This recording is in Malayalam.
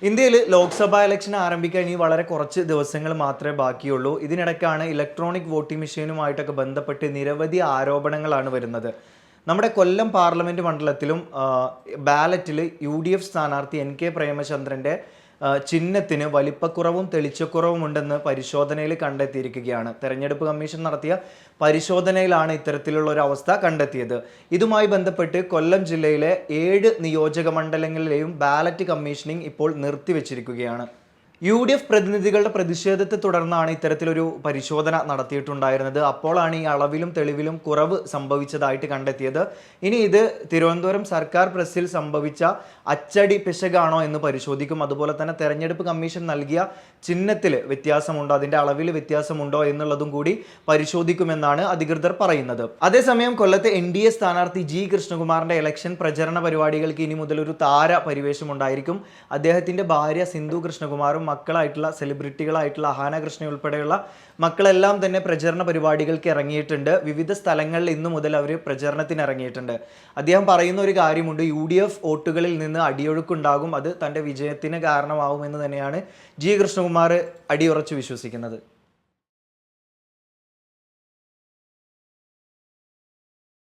ഇന്ത്യയിൽ ലോക്സഭാ ഇലക്ഷൻ ആരംഭിക്കാൻ ഇനി വളരെ കുറച്ച് ദിവസങ്ങൾ മാത്രമേ ബാക്കിയുള്ളൂ. ഇതിനിടയ്ക്കാണ് ഇലക്ട്രോണിക് വോട്ടിംഗ് മെഷീനുമായിട്ടൊക്കെ ബന്ധപ്പെട്ട് നിരവധി ആരോപണങ്ങളാണ് വരുന്നത്. നമ്മുടെ കൊല്ലം പാർലമെൻറ്റ് മണ്ഡലത്തിലും ബാലറ്റിൽ UDF സ്ഥാനാർത്ഥി NK പ്രേമചന്ദ്രൻ്റെ ചിഹ്നത്തിന് വലിപ്പക്കുറവും തെളിച്ചക്കുറവും ഉണ്ടെന്ന് പരിശോധനയിൽ കണ്ടെത്തിയിരിക്കുകയാണ്. തെരഞ്ഞെടുപ്പ് കമ്മീഷൻ നടത്തിയ പരിശോധനയിലാണ് ഇത്തരത്തിലുള്ള ഒരു അവസ്ഥ കണ്ടെത്തിയത്. ഇതുമായി ബന്ധപ്പെട്ട് കൊല്ലം ജില്ലയിലെ 7 നിയോജക മണ്ഡലങ്ങളിലെയും ബാലറ്റ് കമ്മീഷനിങ് ഇപ്പോൾ നിർത്തിവെച്ചിരിക്കുകയാണ്. UDF പ്രതിനിധികളുടെ പ്രതിഷേധത്തെ തുടർന്നാണ് ഇത്തരത്തിലൊരു പരിശോധന നടത്തിയിട്ടുണ്ടായിരുന്നത്. അപ്പോഴാണ് ഈ അളവിലും തെളിവിലും കുറവ് സംഭവിച്ചതായിട്ട് കണ്ടെത്തിയത്. ഇനി ഇത് തിരുവനന്തപുരം സർക്കാർ പ്രസ്സിൽ സംഭവിച്ച അച്ചടി പിശകാണോ എന്ന് പരിശോധിക്കും. അതുപോലെ തന്നെ തെരഞ്ഞെടുപ്പ് കമ്മീഷൻ നൽകിയ ചിഹ്നത്തിൽ വ്യത്യാസമുണ്ടോ, അതിൻ്റെ അളവിൽ വ്യത്യാസമുണ്ടോ എന്നുള്ളതും കൂടി പരിശോധിക്കുമെന്നാണ് അധികൃതർ പറയുന്നത്. അതേസമയം കൊല്ലത്തെ NDA സ്ഥാനാർത്ഥി G കൃഷ്ണകുമാറിന്റെ ഇലക്ഷൻ പ്രചരണ പരിപാടികൾക്ക് ഇനി മുതൽ ഒരു താര പരിവേഷം ഉണ്ടായിരിക്കും. അദ്ദേഹത്തിന്റെ ഭാര്യ സിന്ധു കൃഷ്ണകുമാറും മക്കളായിട്ടുള്ള സെലിബ്രിറ്റികളായിട്ടുള്ള അഹാന കൃഷ്ണ ഉൾപ്പെടെയുള്ള മക്കളെല്ലാം തന്നെ പ്രചരണ പരിപാടികൾക്ക് ഇറങ്ങിയിട്ടുണ്ട്. വിവിധ സ്ഥലങ്ങളിൽ ഇന്നു മുതൽ അവർ പ്രചരണത്തിന് ഇറങ്ങിയിട്ടുണ്ട്. അദ്ദേഹം പറയുന്ന ഒരു കാര്യമുണ്ട്, UDF വോട്ടുകളിൽ നിന്ന് അടിയൊഴുക്കുണ്ടാകും, അത് തൻ്റെ വിജയത്തിന് കാരണമാവുമെന്ന് തന്നെയാണ് G കൃഷ്ണകുമാർ അടിയുറച്ച് വിശ്വസിക്കുന്നത്.